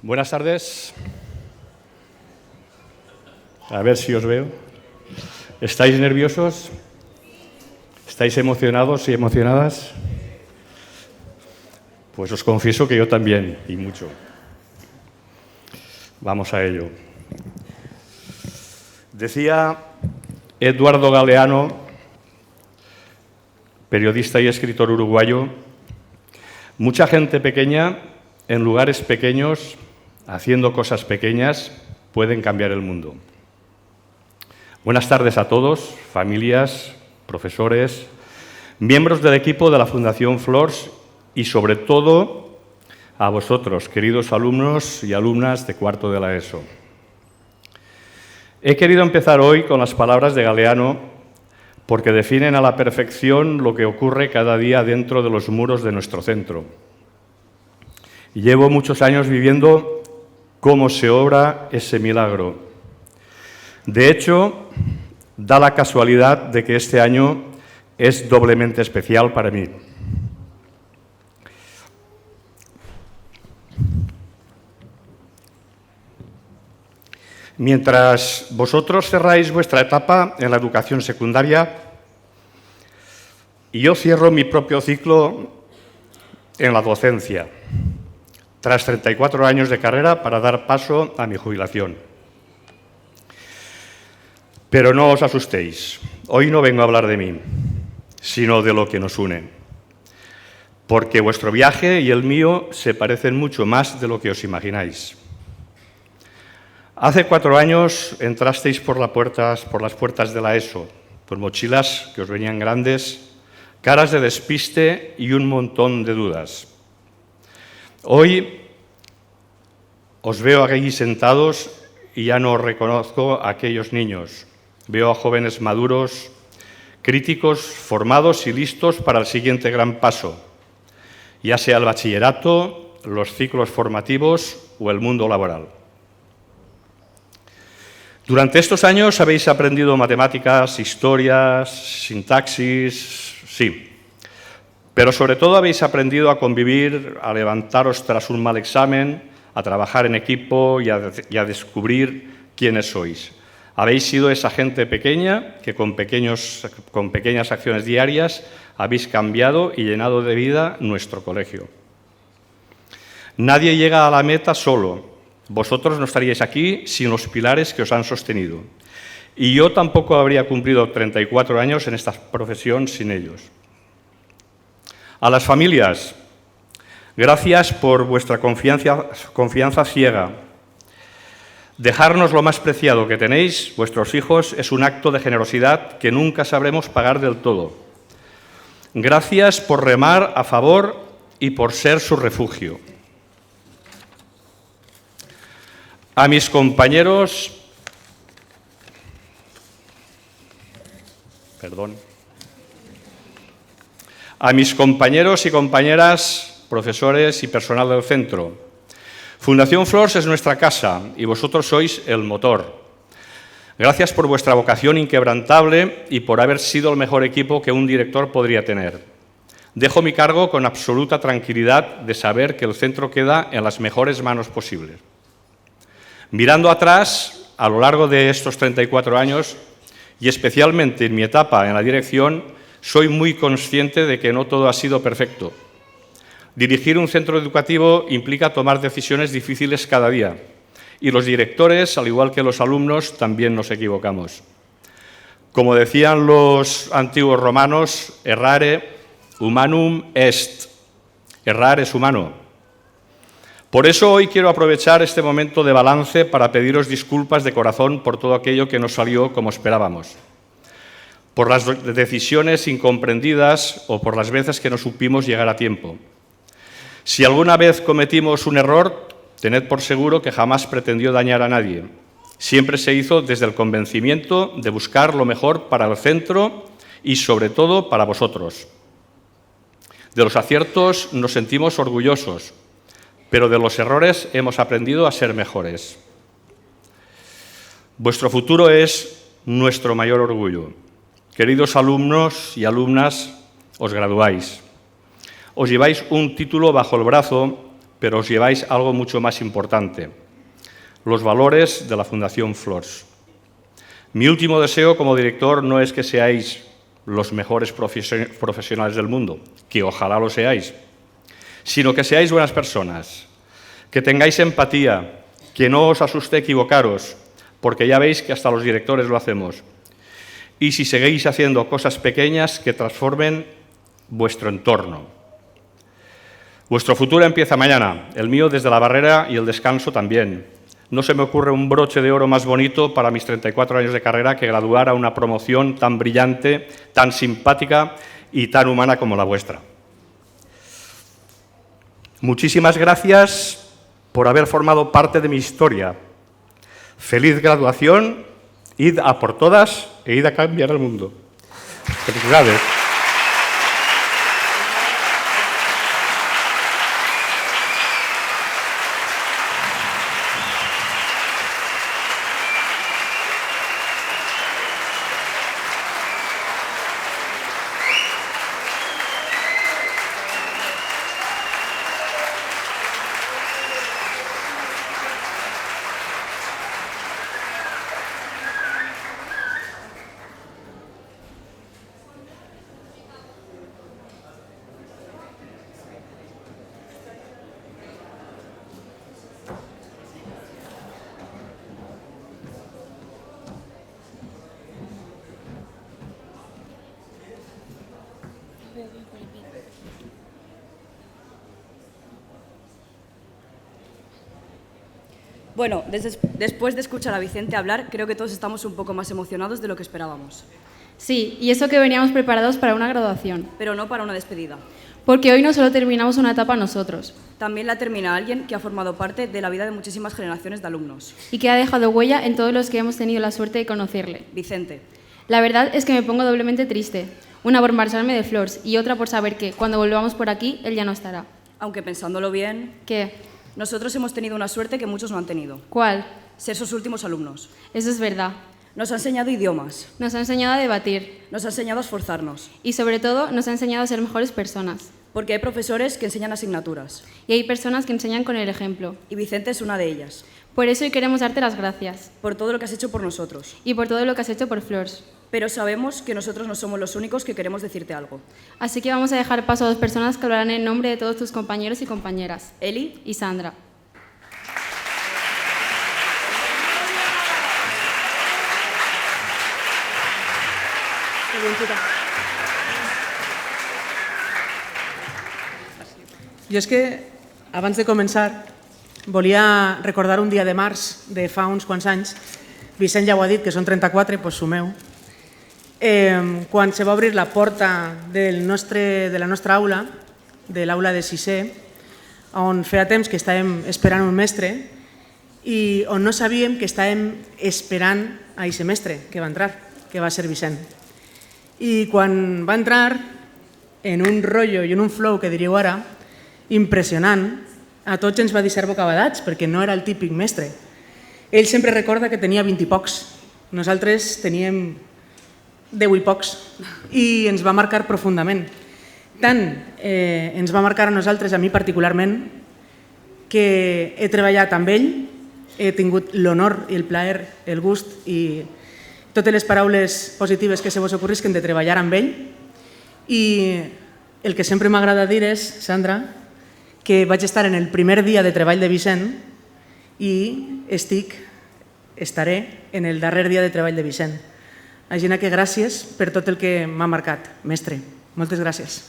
Buenas tardes. A ver si os veo. ¿Estáis nerviosos? ¿Estáis emocionados y emocionadas? Pues os confieso que yo también, y mucho. Vamos a ello. Decía Eduardo Galeano, periodista y escritor uruguayo, mucha gente pequeña, en lugares pequeños, haciendo cosas pequeñas, pueden cambiar el mundo. Buenas tardes a todos, familias, profesores, miembros del equipo de la Fundación Flors y, sobre todo, a vosotros, queridos alumnos y alumnas de cuarto de la ESO. He querido empezar hoy con las palabras de Galeano porque definen a la perfección lo que ocurre cada día dentro de los muros de nuestro centro. Llevo muchos años viviendo cómo se obra ese milagro. De hecho, da la casualidad de que este año es doblemente especial para mí. Mientras vosotros cerráis vuestra etapa en la educación secundaria, y yo cierro mi propio ciclo en la docencia, tras 34 años de carrera para dar paso a mi jubilación. Pero no os asustéis, hoy no vengo a hablar de mí, sino de lo que nos une, porque vuestro viaje y el mío se parecen mucho más de lo que os imagináis. Hace 4 años entrasteis por las puertas de la ESO, con mochilas que os venían grandes, caras de despiste y un montón de dudas. Hoy os veo aquí sentados y ya no reconozco a aquellos niños. Veo a jóvenes maduros, críticos, formados y listos para el siguiente gran paso, ya sea el bachillerato, los ciclos formativos o el mundo laboral. Durante estos años habéis aprendido matemáticas, historias, sintaxis, sí. Pero sobre todo habéis aprendido a convivir, a levantaros tras un mal examen, a trabajar en equipo y a descubrir quiénes sois. Habéis sido esa gente pequeña que con pequeñas acciones diarias habéis cambiado y llenado de vida nuestro colegio. Nadie llega a la meta solo. Vosotros no estaríais aquí sin los pilares que os han sostenido. Y yo tampoco habría cumplido 34 años en esta profesión sin ellos. A las familias, gracias por vuestra confianza ciega. Dejarnos lo más preciado que tenéis, vuestros hijos, es un acto de generosidad que nunca sabremos pagar del todo. Gracias por remar a favor y por ser su refugio. A mis compañeros... A mis compañeros y compañeras, profesores y personal del centro. Fundación Flors es nuestra casa y vosotros sois el motor. Gracias por vuestra vocación inquebrantable y por haber sido el mejor equipo que un director podría tener. Dejo mi cargo con absoluta tranquilidad de saber que el centro queda en las mejores manos posibles. Mirando atrás, a lo largo de estos 34 años, y especialmente en mi etapa en la dirección, soy muy consciente de que no todo ha sido perfecto. Dirigir un centro educativo implica tomar decisiones difíciles cada día, y los directores, al igual que los alumnos, también nos equivocamos. Como decían los antiguos romanos, errare humanum est. Errar es humano. Por eso hoy quiero aprovechar este momento de balance para pediros disculpas de corazón por todo aquello que no salió como esperábamos, por las decisiones incomprendidas o por las veces que no supimos llegar a tiempo. Si alguna vez cometimos un error, tened por seguro que jamás pretendió dañar a nadie. Siempre se hizo desde el convencimiento de buscar lo mejor para el centro y, sobre todo, para vosotros. De los aciertos nos sentimos orgullosos, pero de los errores hemos aprendido a ser mejores. Vuestro futuro es nuestro mayor orgullo. Queridos alumnos y alumnas, os graduáis. Os lleváis un título bajo el brazo, pero os lleváis algo mucho más importante: los valores de la Fundación Flors. Mi último deseo como director no es que seáis los mejores profesionales del mundo, que ojalá lo seáis, sino que seáis buenas personas, que tengáis empatía, que no os asuste equivocaros, porque ya veis que hasta los directores lo hacemos. Y si seguís haciendo cosas pequeñas que transformen vuestro entorno. Vuestro futuro empieza mañana, el mío desde la barrera y el descanso también. No se me ocurre un broche de oro más bonito para mis 34 años de carrera que graduar a una promoción tan brillante, tan simpática y tan humana como la vuestra. Muchísimas gracias por haber formado parte de mi historia. Feliz graduación, id a por todas e id a cambiar el mundo. Felicidades. Bueno, después de escuchar a Vicente hablar, creo que todos estamos un poco más emocionados de lo que esperábamos. Sí, y eso que veníamos preparados para una graduación. Pero no para una despedida. Porque hoy no solo terminamos una etapa nosotros. También la termina alguien que ha formado parte de la vida de muchísimas generaciones de alumnos. Y que ha dejado huella en todos los que hemos tenido la suerte de conocerle. Vicente. La verdad es que me pongo doblemente triste. Una por marcharme de Flors y otra por saber que, cuando volvamos por aquí, él ya no estará. Aunque pensándolo bien... ¿Qué? Nosotros hemos tenido una suerte que muchos no han tenido. ¿Cuál? Ser sus últimos alumnos. Eso es verdad. Nos ha enseñado idiomas. Nos ha enseñado a debatir. Nos ha enseñado a esforzarnos. Y sobre todo, nos ha enseñado a ser mejores personas. Porque hay profesores que enseñan asignaturas. Y hay personas que enseñan con el ejemplo. Y Vicente es una de ellas. Por eso hoy queremos darte las gracias por todo lo que has hecho por nosotros. y por todo lo que has hecho por Flors. Pero sabemos que nosotros no somos los únicos que queremos decirte algo. Así que vamos a dejar paso a dos personas que hablarán en nombre de todos tus compañeros y compañeras, Eli, y Sandra. Jo és que, abans de començar, volia recordar un dia de març de fa uns quants anys. Vicent ja ho ha dit, que són 34, doncs sumeu. Quan se va obrir la porta de la nostra aula, de l'aula de sisè, on feia temps que estàvem esperant un mestre i on no sabíem que estàvem esperant a aquest mestre que va entrar, que va ser Vicent. I quan va entrar, en un rotllo i en un flow, que diríeu ara, impressionant, a tots ens va deixar bocabadats, perquè no era el típic mestre. Ell sempre recorda que tenia 20 i pocs. Nosaltres teníem 10 i pocs i ens va marcar profundament. Tant ens va marcar a nosaltres, a mi particularment, que he treballat amb ell, he tingut l'honor i el plaer, el gust i totes les paraules positives que se vos ocorrisquen de treballar amb ell. I el que sempre m'agrada dir és, Sandra, que vaig estar en el primer dia de treball de Vicent i estaré en el darrer dia de treball de Vicent. Així que gràcies per tot el que m'ha marcat, mestre. Moltes gràcies.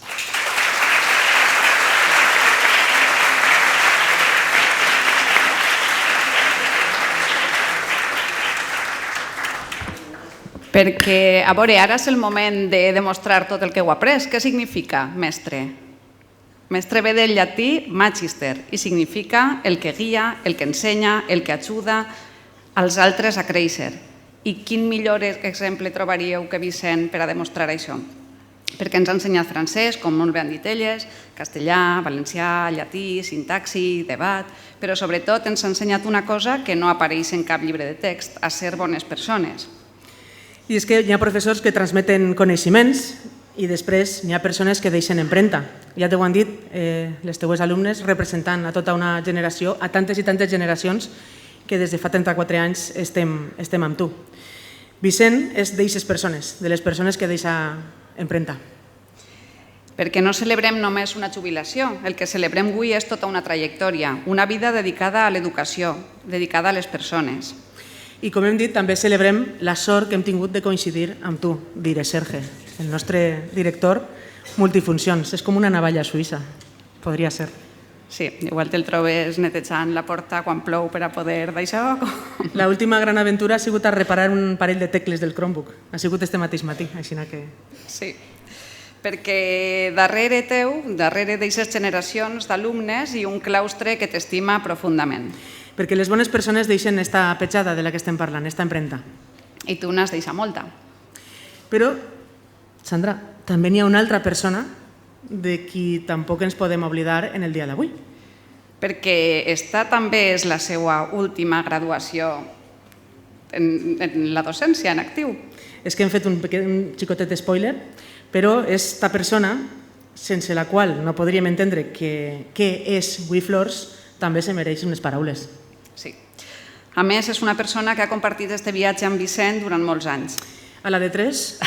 Perquè, a veure, ara és el moment de demostrar tot el que heu après. Què significa mestre? Mestre ve del llatí magister i significa el que guia, el que ensenya, el que ajuda als altres a créixer. I quin millor exemple trobaríeu que Vicent per a demostrar això? Perquè ens ha ensenyat francès, com molt bé han dit elles, castellà, valencià, llatí, sintaxi, debat, però sobretot ens ha ensenyat una cosa que no apareix en cap llibre de text, a ser bones persones. I és que hi ha professors que transmeten coneixements i després hi ha persones que deixen empremta. Ja t'ho han dit les teues alumnes, representant a tota una generació, a tantes i tantes generacions que des de fa 34 anys estem amb tu. Vicent és d'eixes persones, de les persones que deixa empremta. Perquè no celebrem només una jubilació, el que celebrem avui és tota una trajectòria, una vida dedicada a l'educació, dedicada a les persones. I com hem dit, també celebrem la sort que hem tingut de coincidir amb tu, Dire Serge, el nostre director multifuncions. És com una navalla suïssa, podria ser. Sí, igual te'l trobes netejant la porta quan plou per a poder d'això. L'última gran aventura ha sigut a reparar un parell de tecles del Chromebook. Ha sigut este mateix matí, així que... Sí, perquè darrere teu, darrere d'aixes generacions d'alumnes i un claustre que t'estima profundament. Perquè les bones persones deixen esta petjada de la que estem parlant, esta empremta. I tu n'has deixat molta. Però, Sandra, també n'hi ha una altra persona de qui tampoc ens podem oblidar en el dia d'avui. Perquè esta també és la seva última graduació en la docència, en actiu. És que hem fet un xicotet spoiler, però esta persona, sense la qual no podríem entendre què és We Flors, també se mereix unes paraules. Sí. A més, és una persona que ha compartit este viatge amb Vicent durant molts anys. A la de 3,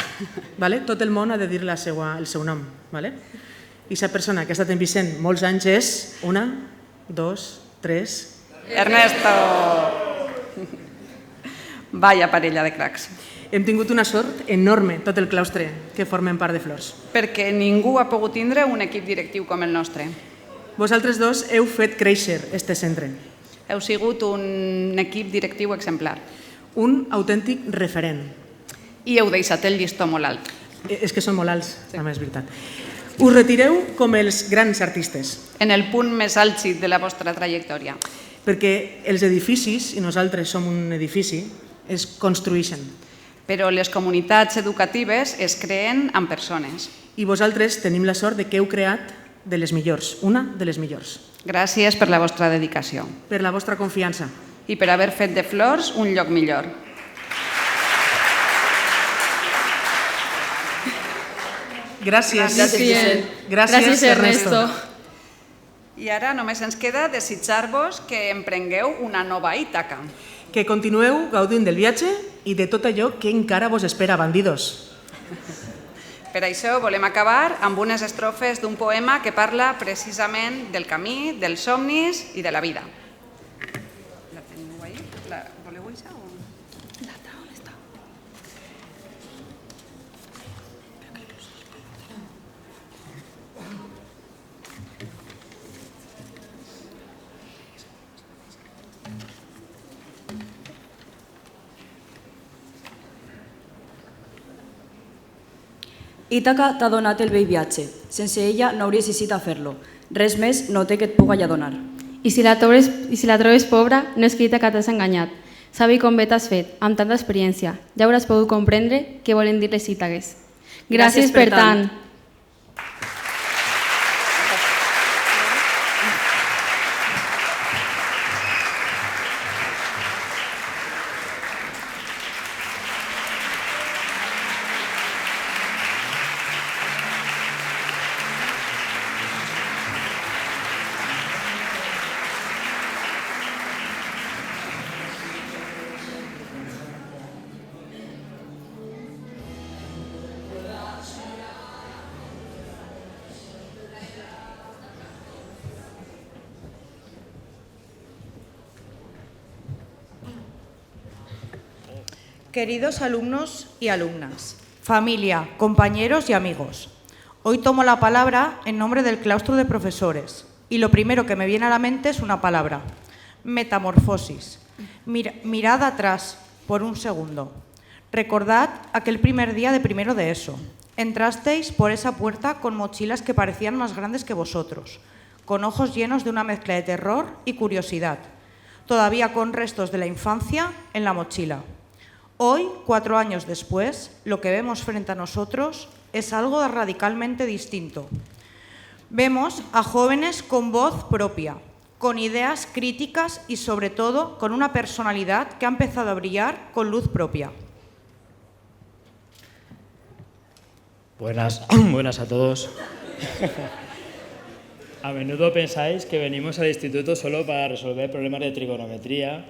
tot el món ha de dir el seu nom. I aquesta persona que ha estat en Vicent molts anys és 1, 2, 3... Ernesto! Vaya parella de cracs. Hem tingut una sort enorme, tot el claustre que formem part de Flors. Perquè ningú ha pogut tindre un equip directiu com el nostre. Vosaltres dos heu fet créixer este centre. Heu sigut un equip directiu exemplar. Un autèntic referent. I heu deixat el llistó molt alt. És que són molt alts, també és veritat. Us retireu com els grans artistes. En el punt més àlgid de la vostra trajectòria. Perquè els edificis, i nosaltres som un edifici, es construeixen. Però les comunitats educatives es creen amb persones. I vosaltres tenim la sort de que heu creat de les millors, una de les millors. Gràcies per la vostra dedicació. Per la vostra confiança. I per haver fet de Flors un lloc millor. Gràcies. Gràcies, Ernesto. I ara només ens queda desitjar-vos que emprengueu una nova Ítaca. Que continueu gaudint del viatge i de tot allò que encara vos espera, bandidos. Per això volem acabar amb unes estrofes d'un poema que parla precisament del camí, dels somnis i de la vida. La teniu ahí? La voleu deixar o...? On està? Ítaca t'ha donat el vell viatge. Sense ella no hauries decidit a fer-lo. Res més no té que et puga ja donar. I si la trobes pobra, no és que Ítaca t'has enganyat. Sabi com bé t'has fet, amb tanta experiència. Ja hauràs pogut comprendre què volen dir les Ítaques. Gràcies per tant. Queridos alumnos y alumnas, familia, compañeros y amigos, hoy tomo la palabra en nombre del claustro de profesores y lo primero que me viene a la mente es una palabra, metamorfosis. Mirad atrás por un segundo. Recordad aquel primer día de primero de ESO. Entrasteis por esa puerta con mochilas que parecían más grandes que vosotros, con ojos llenos de una mezcla de terror y curiosidad, todavía con restos de la infancia en la mochila. Hoy, 4 años después, lo que vemos frente a nosotros es algo radicalmente distinto. Vemos a jóvenes con voz propia, con ideas críticas y, sobre todo, con una personalidad que ha empezado a brillar con luz propia. Buenas a todos. A menudo pensáis que venimos al instituto solo para resolver problemas de trigonometría,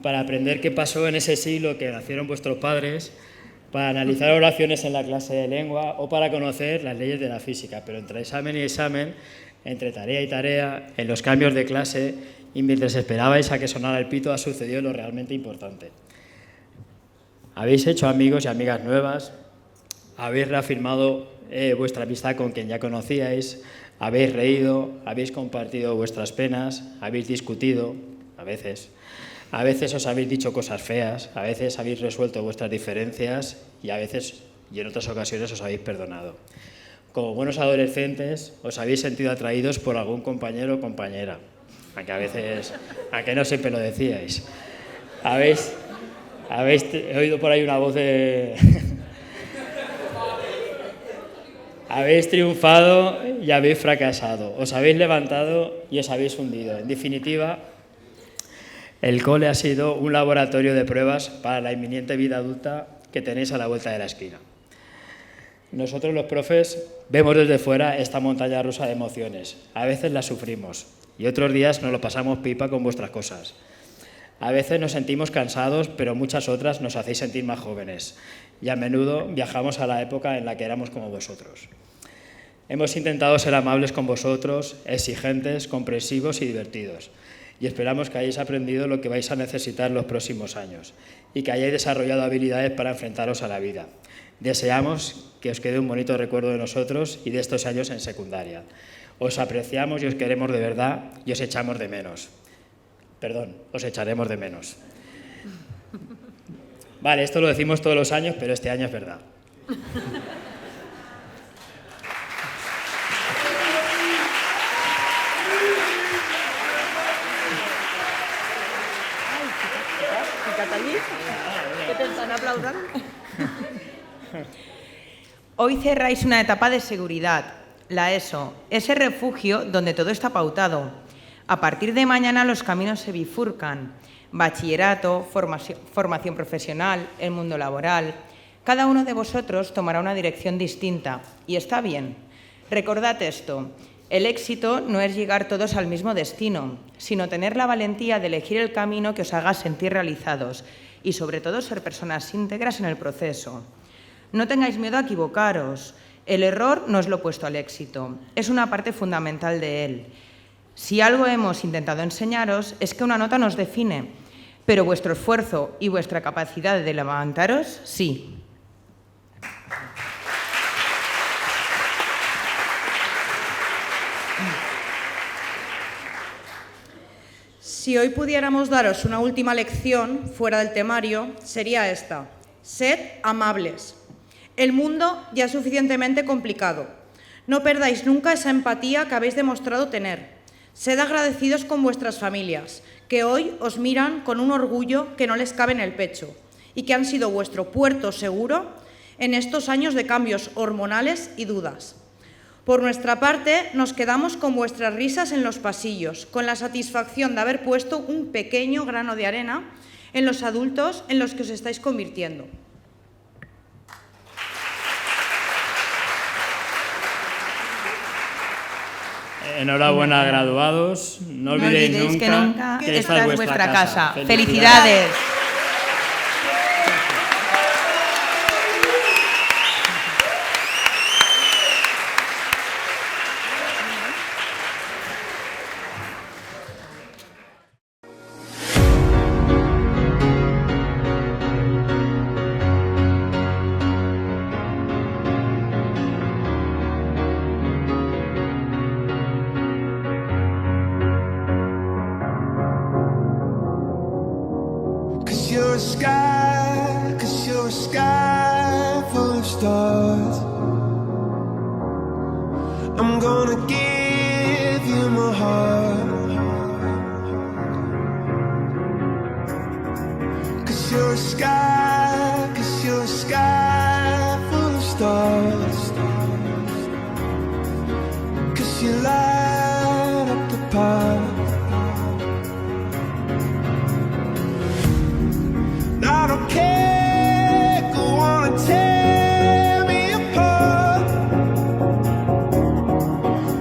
para aprender qué pasó en ese siglo que nacieron vuestros padres, para analizar oraciones en la clase de lengua o para conocer las leyes de la física. Pero entre examen y examen, entre tarea y tarea, en los cambios de clase y mientras esperabais a que sonara el pito, ha sucedido lo realmente importante. Habéis hecho amigos y amigas nuevas, habéis reafirmado vuestra amistad con quien ya conocíais, habéis reído, habéis compartido vuestras penas, habéis discutido, a veces os habéis dicho cosas feas, a veces habéis resuelto vuestras diferencias y a veces, y en otras ocasiones, os habéis perdonado. Como buenos adolescentes, os habéis sentido atraídos por algún compañero o compañera, aunque no siempre lo decíais. Habéis oído por ahí una voz de... Habéis triunfado y habéis fracasado, os habéis levantado y os habéis hundido. En definitiva, el cole ha sido un laboratorio de pruebas para la inminente vida adulta que tenéis a la vuelta de la esquina. Nosotros los profes vemos desde fuera esta montaña rusa de emociones. A veces las sufrimos y otros días nos lo pasamos pipa con vuestras cosas. A veces nos sentimos cansados, pero muchas otras nos hacéis sentir más jóvenes y a menudo viajamos a la época en la que éramos como vosotros. Hemos intentado ser amables con vosotros, exigentes, comprensivos y divertidos. Y esperamos que hayáis aprendido lo que vais a necesitar los próximos años y que hayáis desarrollado habilidades para enfrentaros a la vida. Deseamos que os quede un bonito recuerdo de nosotros y de estos años en secundaria. Os apreciamos y os queremos de verdad y os echamos de menos. Perdón, os echaremos de menos. Vale, esto lo decimos todos los años, pero este año es verdad. Hoy cerráis una etapa de seguridad, la ESO, ese refugio donde todo está pautado. A partir de mañana los caminos se bifurcan. Bachillerato, formación profesional, el mundo laboral. Cada uno de vosotros tomará una dirección distinta y está bien. Recordad esto, El éxito no es llegar todos al mismo destino, sino tener la valentía de elegir el camino que os haga sentir realizados y, sobre todo, ser personas íntegras en el proceso. No tengáis miedo a equivocaros. El error no es lo opuesto al éxito, es una parte fundamental de él. Si algo hemos intentado enseñaros es que una nota nos define, pero vuestro esfuerzo y vuestra capacidad de levantaros, sí. Si hoy pudiéramos daros una última lección fuera del temario, sería esta: sed amables. El mundo ya es suficientemente complicado. No perdáis nunca esa empatía que habéis demostrado tener. Sed agradecidos con vuestras familias, que hoy os miran con un orgullo que no les cabe en el pecho y que han sido vuestro puerto seguro en estos años de cambios hormonales y dudas. Por nuestra parte, nos quedamos con vuestras risas en los pasillos, con la satisfacción de haber puesto un pequeño grano de arena en los adultos en los que os estáis convirtiendo. Enhorabuena, graduados. No olvidéis nunca que esta es vuestra casa. ¡Felicidades! Cause you're a sky full of stars. I'm gonna give you my heart. Cause you're a sky full of stars. Cause you light up the path. I don't care, go on and tear me apart.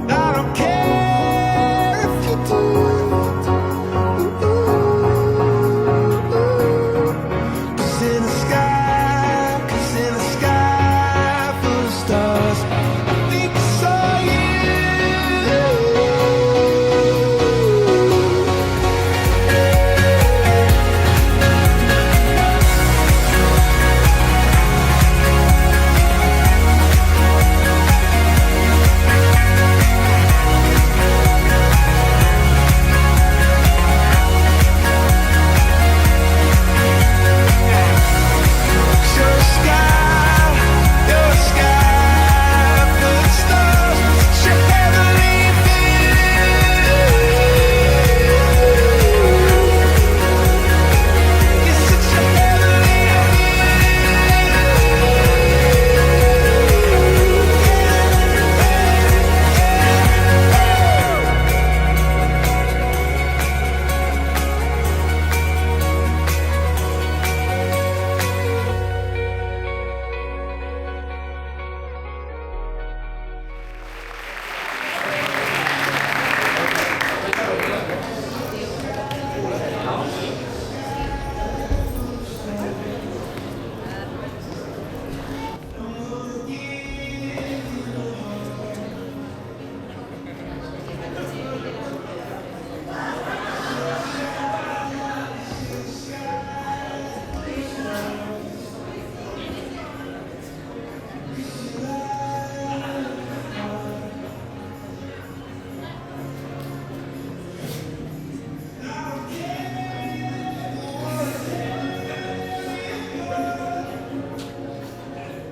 I don't care if you do. Cause in the sky full of stars, I think I saw you.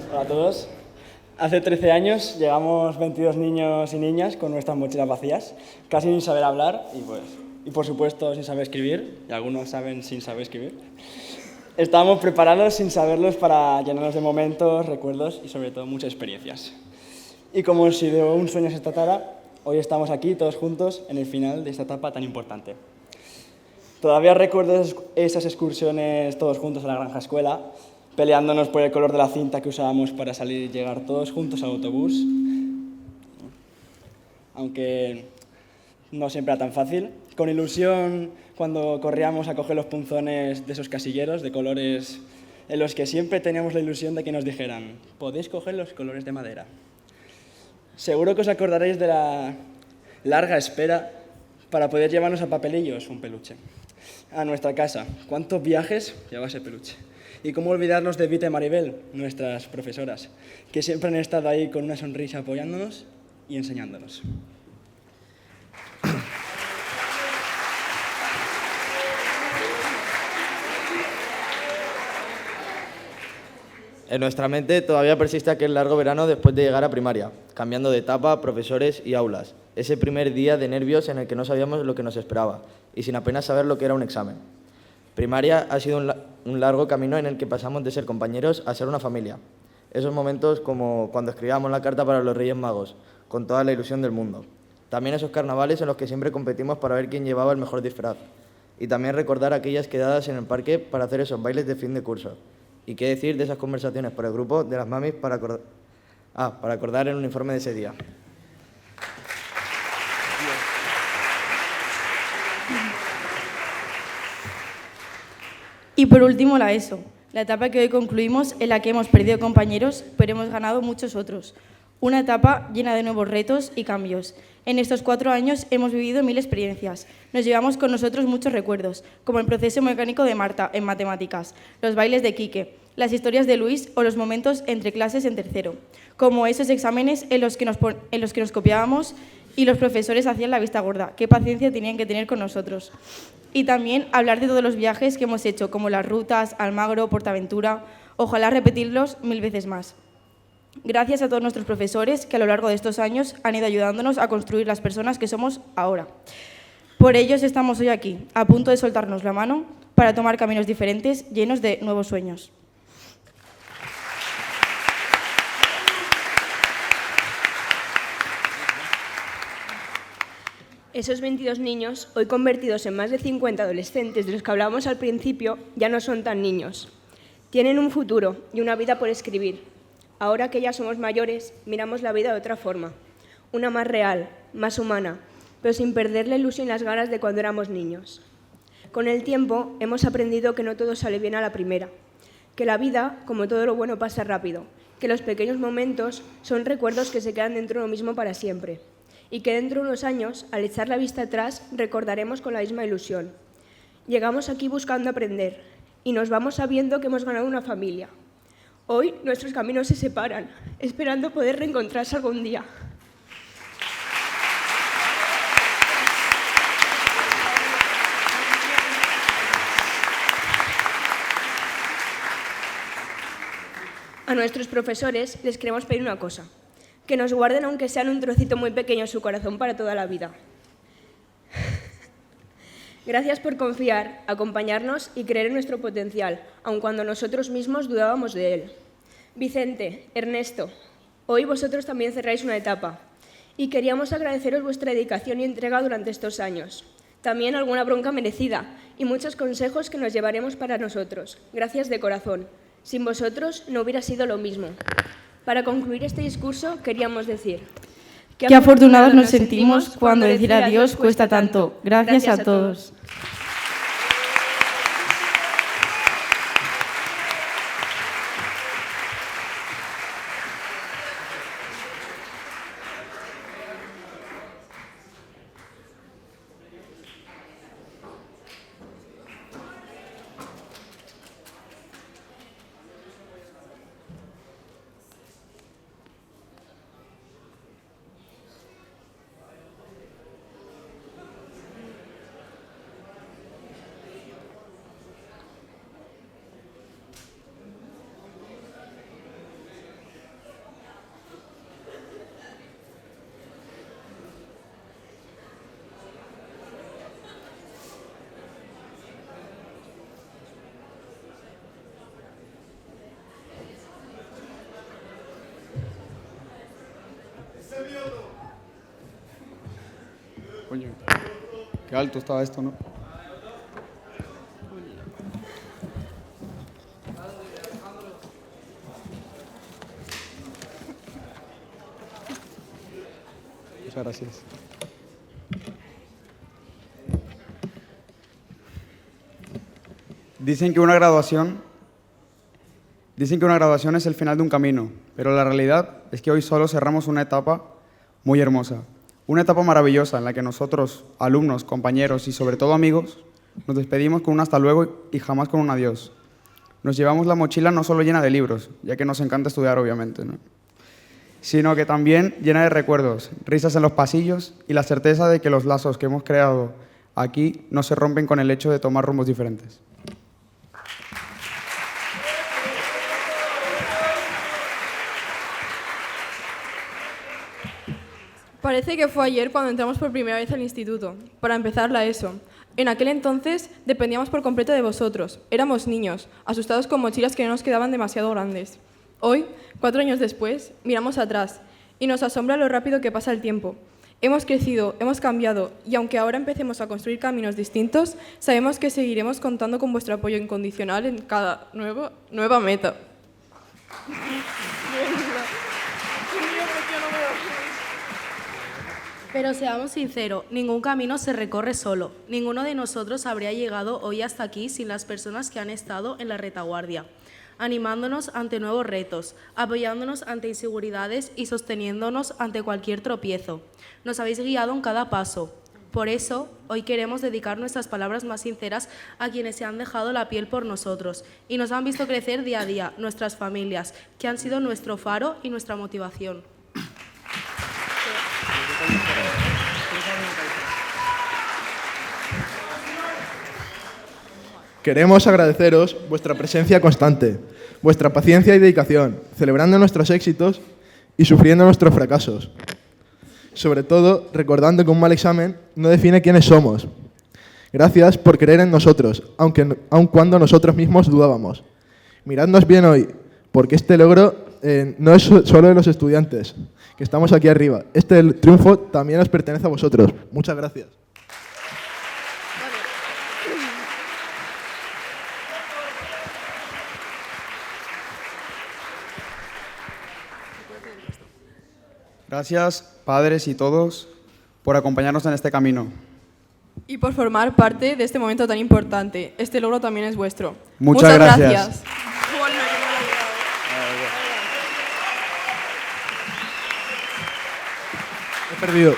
Hola a todos. Hace 13 años llegamos 22 niños y niñas con nuestras mochilas vacías, casi sin saber hablar y por supuesto sin saber escribir, y algunos saben sin saber escribir. Estábamos preparados sin saberlos para llenarnos de momentos, recuerdos y sobre todo muchas experiencias. Y como si de un sueño se tratara, hoy estamos aquí todos juntos en el final de esta etapa tan importante. Todavía recuerdo esas excursiones todos juntos a la granja escuela, peleándonos por el color de la cinta que usábamos para salir y llegar todos juntos al autobús. aunque no siempre era tan fácil. Con ilusión, cuando corríamos a coger los punzones de esos casilleros de colores en los que siempre teníamos la ilusión de que nos dijeran: podéis coger los colores de madera. Seguro que os acordaréis de la larga espera para poder llevarnos a Papelillos un peluche a nuestra casa. ¿Cuántos viajes llevaba ese peluche? Y cómo olvidarnos de Vita y Maribel, nuestras profesoras, que siempre han estado ahí con una sonrisa apoyándonos y enseñándonos. En nuestra mente todavía persiste aquel largo verano después de llegar a primaria, cambiando de etapa, profesores y aulas. Ese primer día de nervios en el que no sabíamos lo que nos esperaba y sin apenas saber lo que era un examen. Primaria ha sido un largo camino en el que pasamos de ser compañeros a ser una familia. Esos momentos como cuando escribíamos la carta para los Reyes Magos, con toda la ilusión del mundo. También esos carnavales en los que siempre competimos para ver quién llevaba el mejor disfraz. Y también recordar aquellas quedadas en el parque para hacer esos bailes de fin de curso. Y qué decir de esas conversaciones por el grupo de las mamis para acordar el uniforme de ese día. Y por último, la ESO, la etapa que hoy concluimos, en la que hemos perdido compañeros, pero hemos ganado muchos otros. Una etapa llena de nuevos retos y cambios. En estos 4 años hemos vivido 1000 experiencias. Nos llevamos con nosotros muchos recuerdos, como el proceso mecánico de Marta en matemáticas, los bailes de Quique, las historias de Luis o los momentos entre clases en tercero, como esos exámenes en los que nos copiábamos y los profesores hacían la vista gorda. Qué paciencia tenían que tener con nosotros. Y también hablar de todos los viajes que hemos hecho, como las rutas, Almagro, Portaventura. Ojalá repetirlos 1000 veces más. Gracias a todos nuestros profesores que a lo largo de estos años han ido ayudándonos a construir las personas que somos ahora. Por ellos estamos hoy aquí, a punto de soltarnos la mano para tomar caminos diferentes, llenos de nuevos sueños. Esos 22 niños, hoy convertidos en más de 50 adolescentes de los que hablábamos al principio, ya no son tan niños. Tienen un futuro y una vida por escribir. Ahora que ya somos mayores, miramos la vida de otra forma. Una más real, más humana, pero sin perder la ilusión y las ganas de cuando éramos niños. Con el tiempo hemos aprendido que no todo sale bien a la primera, que la vida, como todo lo bueno, pasa rápido, que los pequeños momentos son recuerdos que se quedan dentro de uno mismo para siempre, y que dentro de unos años, al echar la vista atrás, recordaremos con la misma ilusión. Llegamos aquí buscando aprender, y nos vamos sabiendo que hemos ganado una familia. Hoy nuestros caminos se separan, esperando poder reencontrarse algún día. A nuestros profesores les queremos pedir una cosa, que nos guarden aunque sea en un trocito muy pequeño su corazón para toda la vida. Gracias por confiar, acompañarnos y creer en nuestro potencial, aun cuando nosotros mismos dudábamos de él. Vicente, Ernesto, hoy vosotros también cerráis una etapa y queríamos agradeceros vuestra dedicación y entrega durante estos años. También alguna bronca merecida y muchos consejos que nos llevaremos para nosotros. Gracias de corazón. Sin vosotros no hubiera sido lo mismo. Para concluir este discurso queríamos decir: Qué afortunados nos sentimos cuando decir adiós cuesta tanto. Gracias a todos. Coño, qué alto estaba esto, ¿no? Muchas gracias. Dicen que una graduación es el final de un camino, pero la realidad es que hoy solo cerramos una etapa muy hermosa, una etapa maravillosa en la que nosotros, alumnos, compañeros y sobre todo amigos, nos despedimos con un hasta luego y jamás con un adiós. Nos llevamos la mochila no solo llena de libros, ya que nos encanta estudiar obviamente, ¿no?, sino que también llena de recuerdos, risas en los pasillos y la certeza de que los lazos que hemos creado aquí no se rompen con el hecho de tomar rumbos diferentes. Parece que fue ayer cuando entramos por primera vez al instituto, para empezar la ESO. En aquel entonces dependíamos por completo de vosotros. Éramos niños, asustados con mochilas que no nos quedaban demasiado grandes. Hoy, 4 años después, miramos atrás y nos asombra lo rápido que pasa el tiempo. Hemos crecido, hemos cambiado y aunque ahora empecemos a construir caminos distintos, sabemos que seguiremos contando con vuestro apoyo incondicional en cada nueva meta. Pero seamos sinceros, ningún camino se recorre solo. Ninguno de nosotros habría llegado hoy hasta aquí sin las personas que han estado en la retaguardia, animándonos ante nuevos retos, apoyándonos ante inseguridades y sosteniéndonos ante cualquier tropiezo. Nos habéis guiado en cada paso. Por eso, hoy queremos dedicar nuestras palabras más sinceras a quienes se han dejado la piel por nosotros y nos han visto crecer día a día, nuestras familias, que han sido nuestro faro y nuestra motivación. Queremos agradeceros vuestra presencia constante, vuestra paciencia y dedicación, celebrando nuestros éxitos y sufriendo nuestros fracasos. Sobre todo, recordando que un mal examen no define quiénes somos. Gracias por creer en nosotros, aun cuando nosotros mismos dudábamos. Miradnos bien hoy, porque este logro no es solo de los estudiantes, que estamos aquí arriba. Este triunfo también os pertenece a vosotros. Muchas gracias. Gracias, padres y todos, por acompañarnos en este camino. Y por formar parte de este momento tan importante. Este logro también es vuestro. Muchas gracias. He perdido.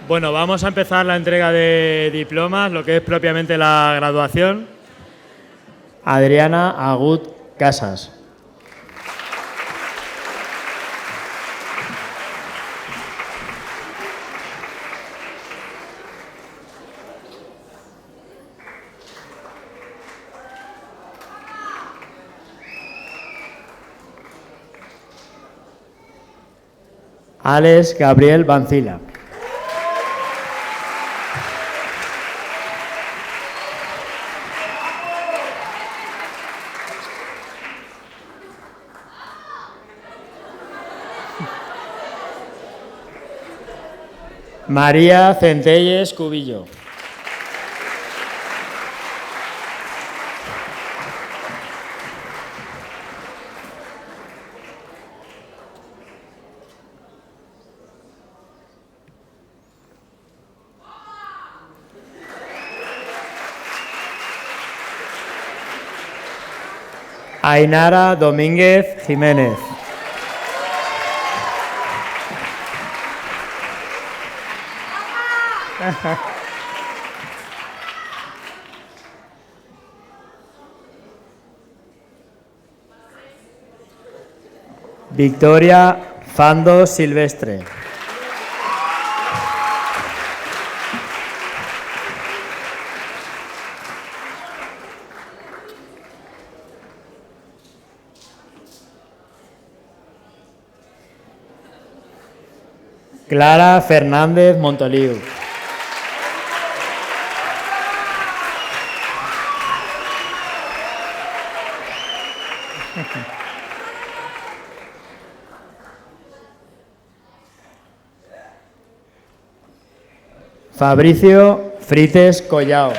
Bueno, vamos a empezar la entrega de diplomas, lo que es propiamente la graduación. Adriana Agut Casas. Alex Gabriel Bancila. María Centelles Cubillo. Ainara Domínguez Jiménez. Victoria Fando Silvestre. Clara Fernández Montoliu. Fabricio Frites Collao.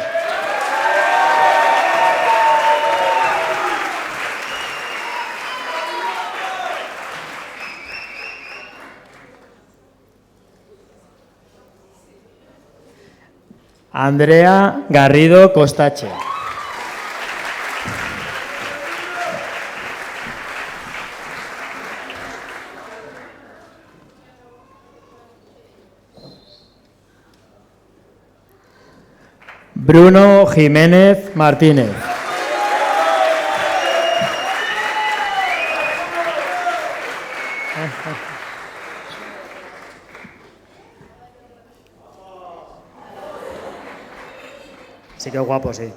Andrea Garrido Costache. Bruno Jiménez Martínez. Sí que guapo, sí.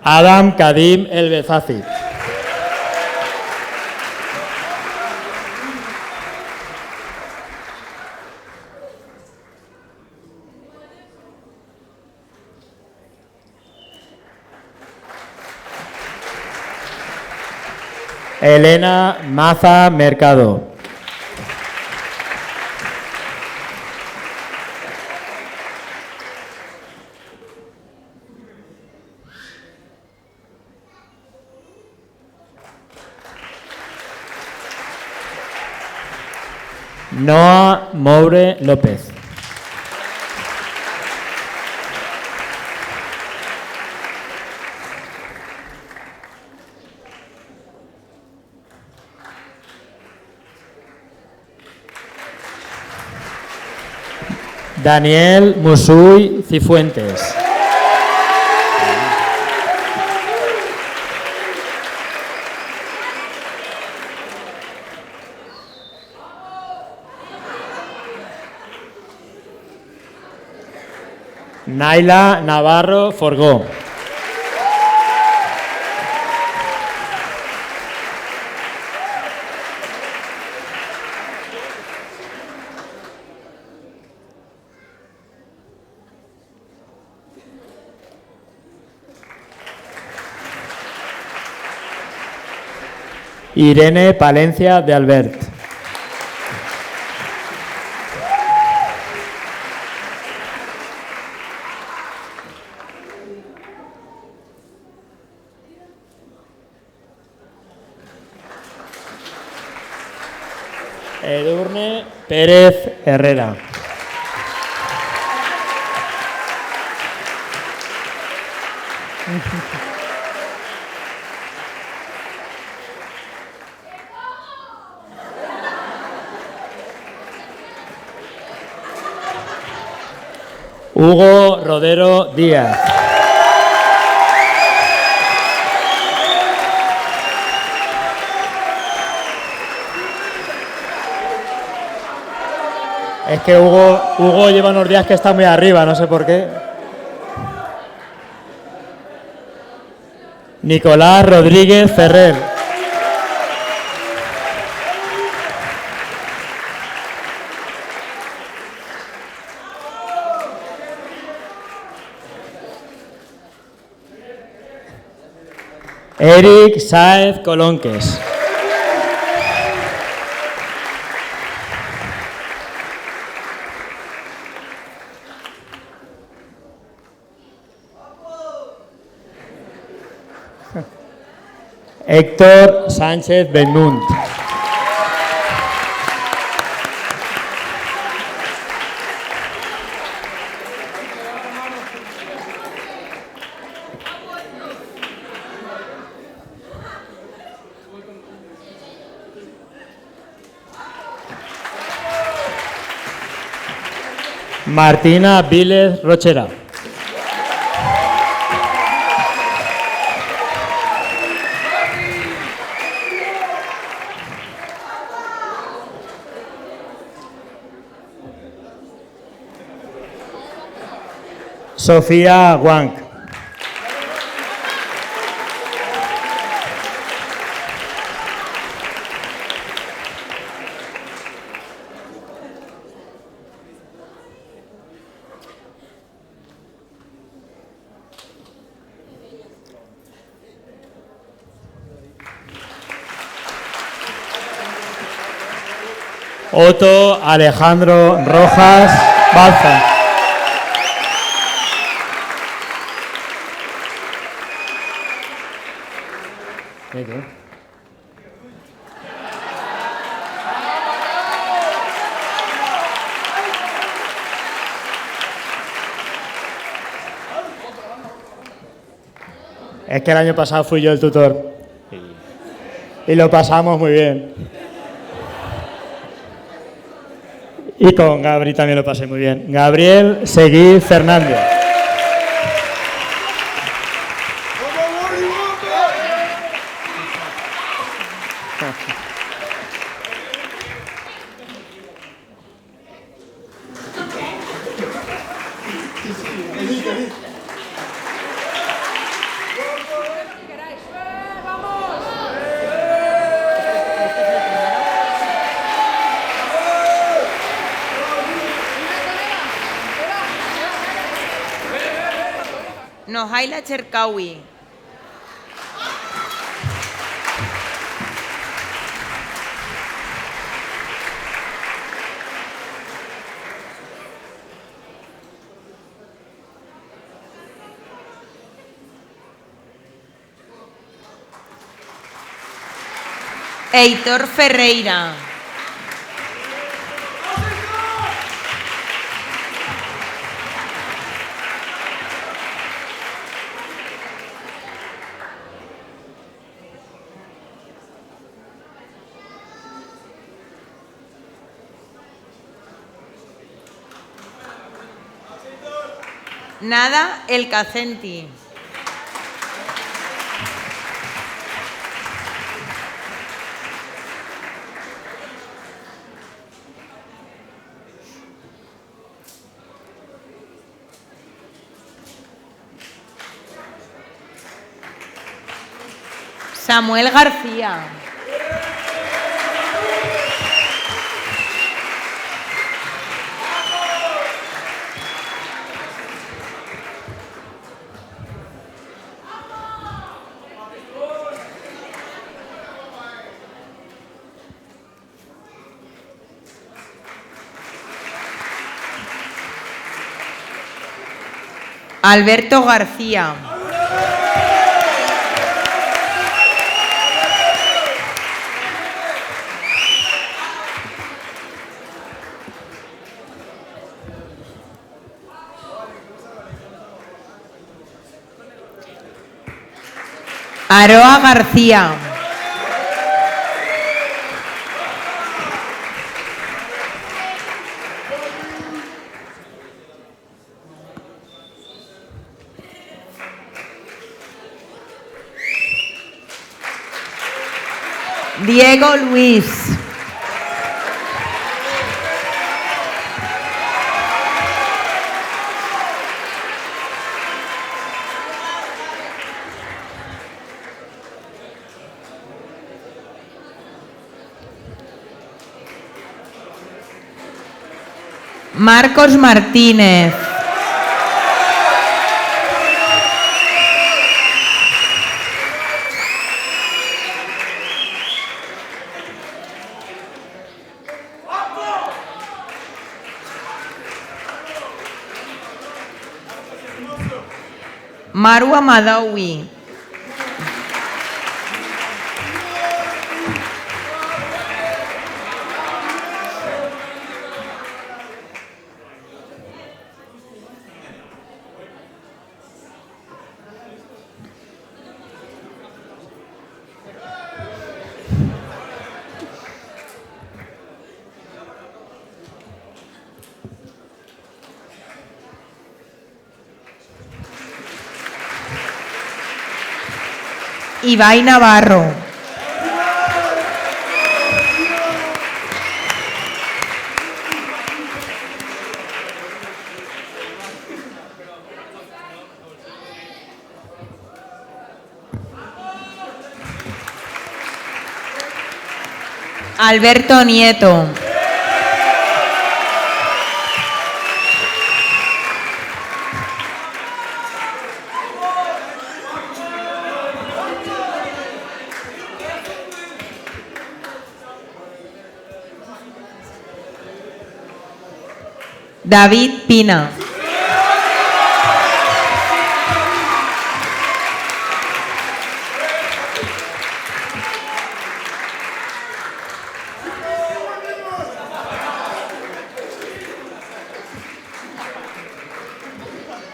Adam Kadim El Bezazi. Elena Maza Mercado. Noa Moure López. Daniel Musuy Cifuentes. Naila Navarro Forgó. Irene Palencia de Albert. Edurne Pérez Herrera. Hugo Rodero Díaz. Es que Hugo lleva unos días que está muy arriba, no sé por qué. Nicolás Rodríguez Ferrer. Eric Sáez Colonques. Héctor Sánchez Benmunt. Martina Viles Rochera. Sofía Wang. Otto Alejandro Rojas Balza. Es que el año pasado fui yo el tutor y lo pasamos muy bien. Y con Gabri también lo pasé muy bien. Gabriel Seguí Fernández. Nohaila Cherkawi. Heitor Ferreira. Nada El Cacenti. Samuel García. Alberto García. Aroa García. Diego Luis. Marcos Martínez. Marwa Madawi. Ibai Navarro. Alberto Nieto. David Pina.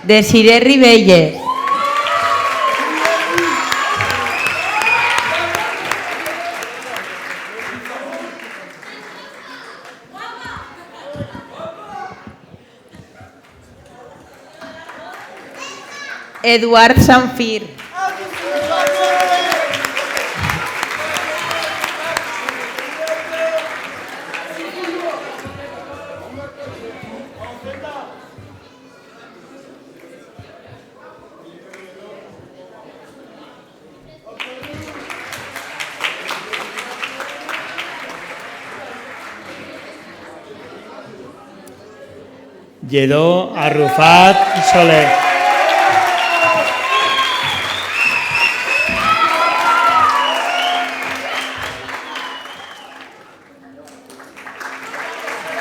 Desiree Ribelles. Eduard Sanfir. Lledó Arrufat Soler.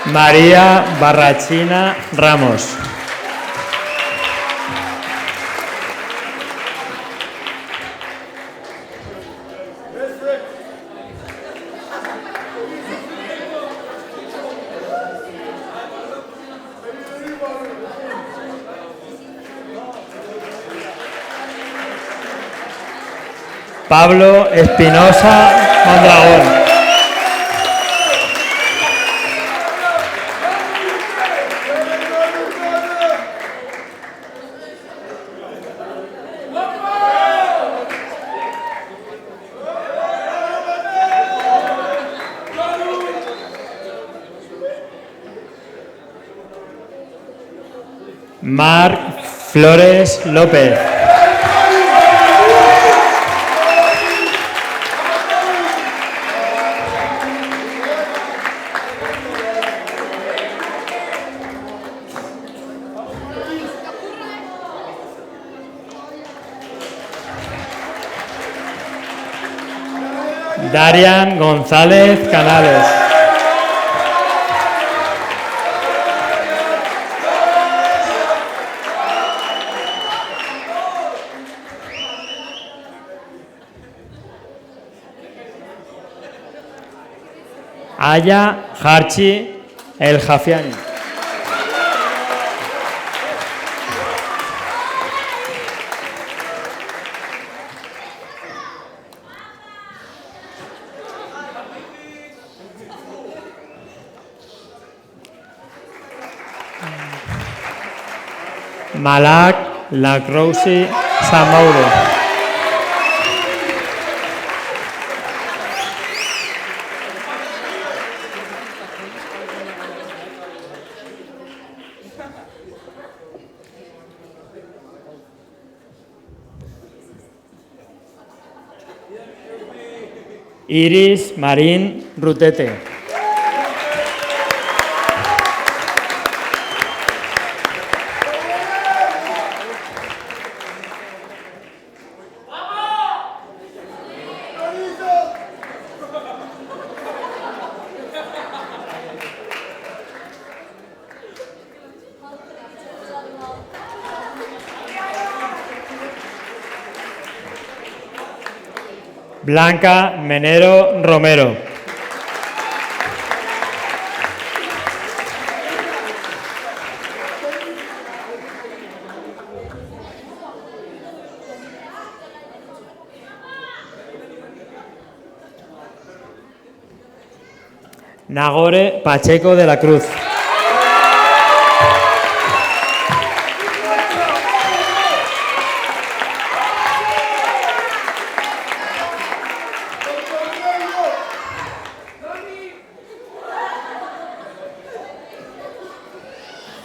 María Barrachina Ramos. Pablo Espinosa Mondragón. Marc Flores López. Darian González Canales. Aya Harchi El Jafiani. Malak Lacroixi Samauro. Iris Marín Rutete. Blanca Menero Romero. Nagore Pacheco de la Cruz.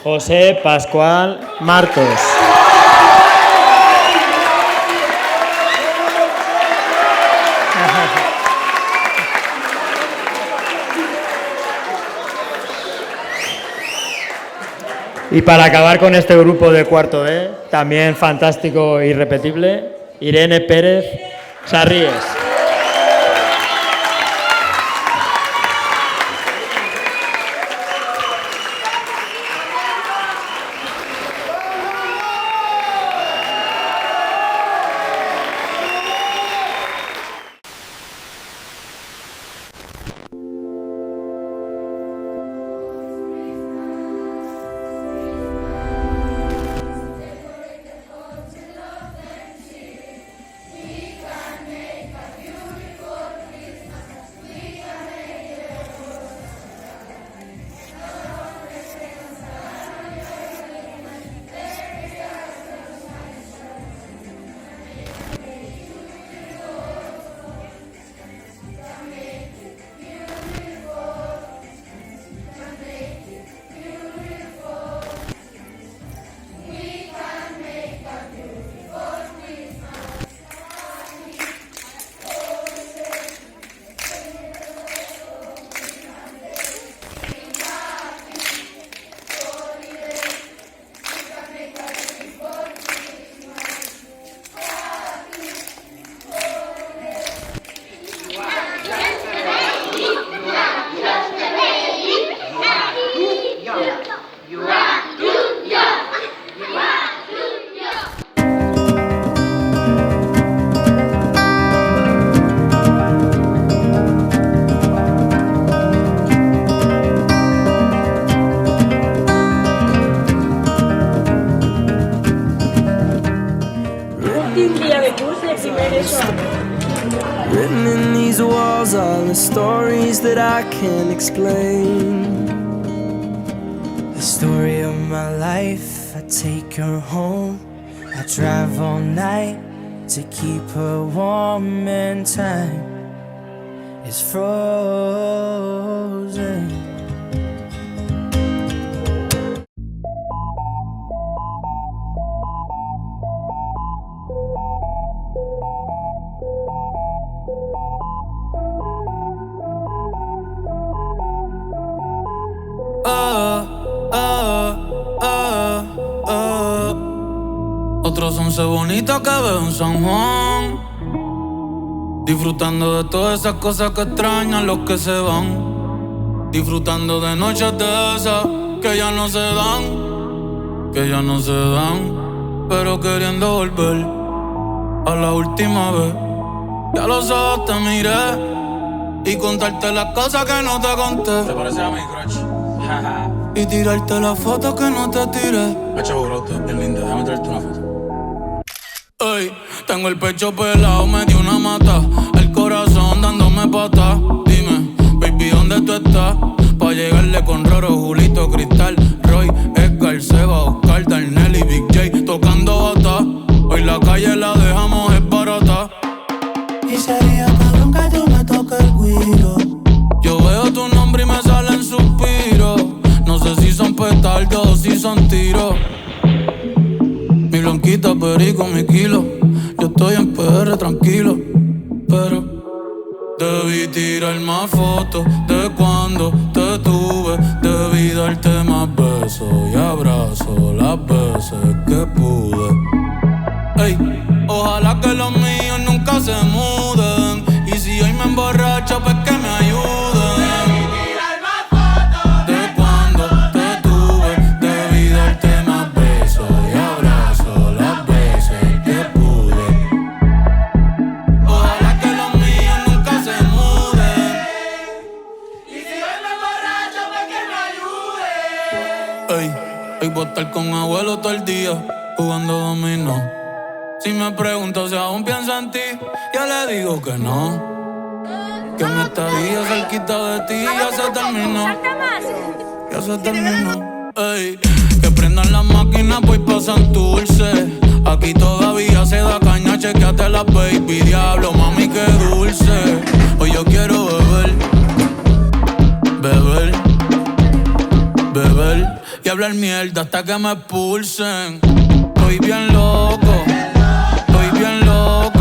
José Pascual Martos. Y para acabar con este grupo de cuarto B, también fantástico e irrepetible, Irene Pérez Sarríes. Written in these walls are the stories that I can't explain. The story of my life, I take her home. I drive all night to keep her warm, and time is frozen. Otros 11 bonitos que veo en San Juan, disfrutando de todas esas cosas que extrañan los que se van, disfrutando de noches de esas que ya no se dan, pero queriendo volver a la última vez. Ya los ojos te miré y contarte las cosas que no te conté. ¿Te parece a mi crush? Y tirarte las fotos que no te tiré. Hacho brote, bien linda, déjame traerte una foto. Ey, tengo el pecho pelado, me dio una mata, el corazón dándome patas. Dime, baby, ¿dónde tú estás? Pa' llegarle con Roro, Julito, Cristal, Roy, Edgar, Seba, Oscar, Darnell y Big J tocando bata. Hoy la calle la dejamos esbarata. Y sería cabrón que tú me toques el guiro. Yo veo tu nombre y me salen suspiros. No sé si son petardos o si son tiros. Mi blanquita, perico, mi kilo. Yo estoy en PR tranquilo, pero debí tirar más fotos de cuando te tuve. Debí darte más besos y abrazos las veces que pude. Ey, ojalá que los míos nunca se muden. Y si hoy me emborracho, pues que me ayuden. Debí tirar más fotos de cuando te tuve. Debí darte más besos y abrazos las veces que pude. Ojalá que los míos nunca se muden. Y si hoy me emborracho, pues que me ayuden. Ey, hoy voy a estar con abuelo todo el día jugando dominó. Si me pregunto si aún pienso en ti, ya le digo que no. Que mi estadía cerquita de ti ya se terminó. Ya se terminó. Ey, que prendan las máquinas, voy pa' Santurce. Aquí todavía se da caña, chequeate la baby. Diablo, mami, qué dulce. Hoy yo quiero beber, beber, beber y hablar mierda hasta que me expulsen. Estoy bien loco. Bien loco,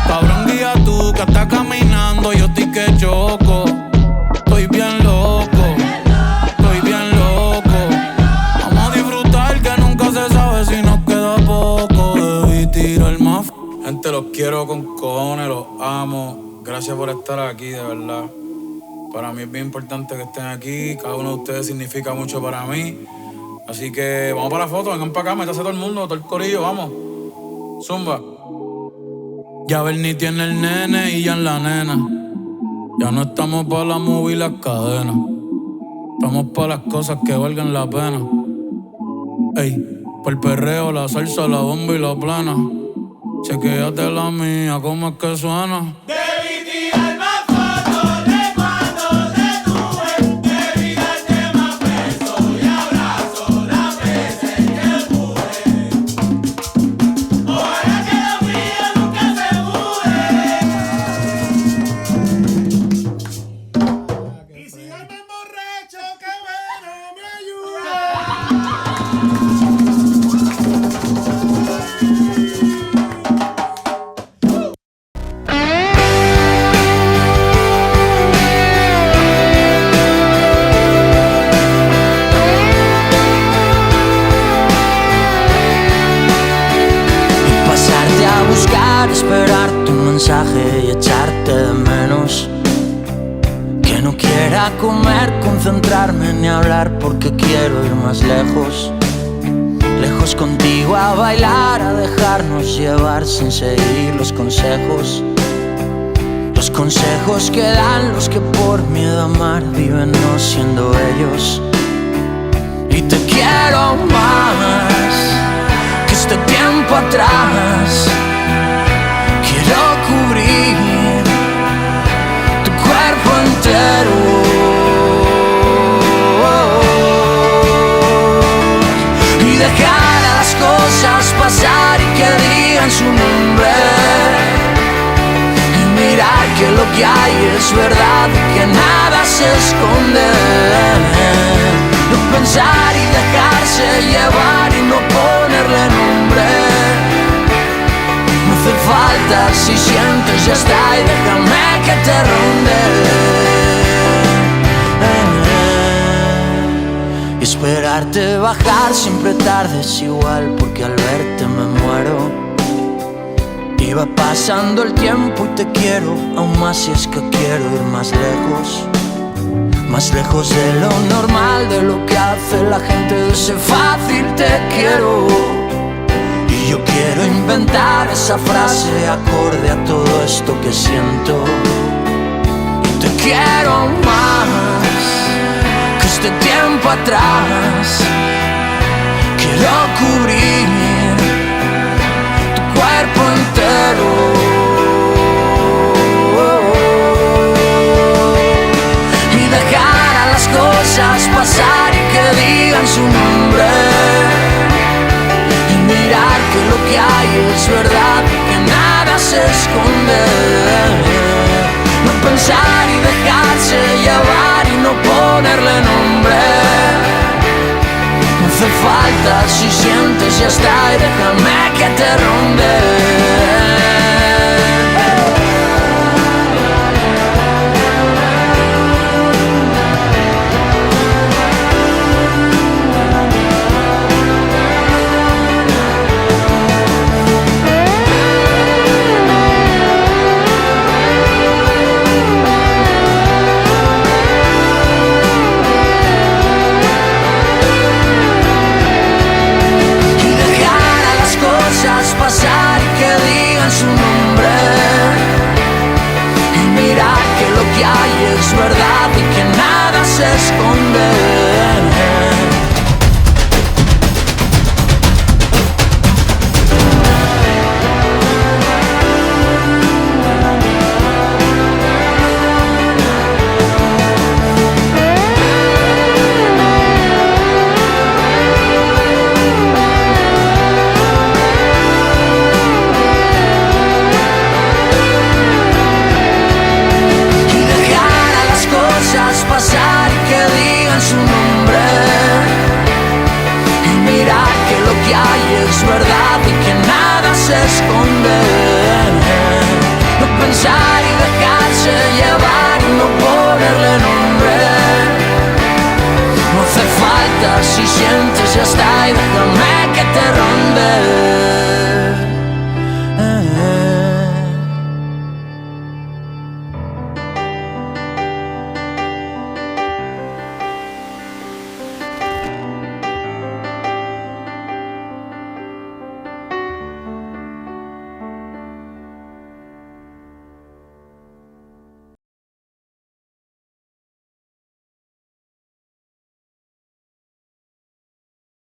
cabrón, guía tú que estás caminando, yo estoy que choco. Estoy bien loco, estoy bien loco. Vamos a disfrutar que nunca se sabe si nos queda poco. Debí tirar más. Gente, los quiero con cojones, los amo. Gracias por estar aquí, de verdad. Para mí es bien importante que estén aquí. Cada uno de ustedes significa mucho para mí. Así que vamos para la foto, vengan para acá, métase todo el mundo, todo el corillo, vamos. Zumba. Ya Bernie tiene el nene y ya en la nena. Ya no estamos pa' la movie y las cadenas. Estamos pa' las cosas que valgan la pena. Ey, pa' el perreo, la salsa, la bomba y la plana. Chequéate la mía, ¿cómo es que suena? Debí tirar más fotos de cuando te tuve. Debí darte más besos y abrazos las veces que pude. Ojalá que los míos nunca se muden. Y si hoy me emborracho, qué bueno me ayuda. Esperar tu mensaje y echarte de menos. Que no quiera comer, concentrarme ni hablar porque quiero ir más lejos. Lejos contigo a bailar, a dejarnos llevar sin seguir los consejos. Los consejos que dan los que por miedo a amar viven no siendo ellos. Y te quiero más que este tiempo atrás. Quiero cubrir tu cuerpo entero y dejar a las cosas pasar y que digan su nombre y mirar que lo que hay es verdad, que nada se esconde. No pensar y dejarse llevar y no ponerle nombre. No hace falta, si sientes ya está y déjame que te ronde. Y esperarte bajar siempre tarde es igual porque al verte me muero. Y va pasando el tiempo y te quiero aún más si es que quiero ir más lejos. Más lejos de lo normal, de lo que hace la gente de ese fácil te quiero. Y yo quiero inventar esa frase acorde a todo esto que siento. Y te quiero más que este tiempo atrás. Quiero cubrir tu cuerpo entero y dejar a las cosas pasar y que digan su nombre. Mirar que lo que hay es verdad, que nada se esconde. No pensar y dejarse llevar y no ponerle nombre. No hace falta, si sientes ya está y déjame que te ronde. se esconde. Pasar y que digan su nombre y mirar que lo que hay es verdad y que nada se esconde. No pensar y dejarse llevar y no ponerle nombre. No hace falta, si sientes ya está y déjame que te rompa.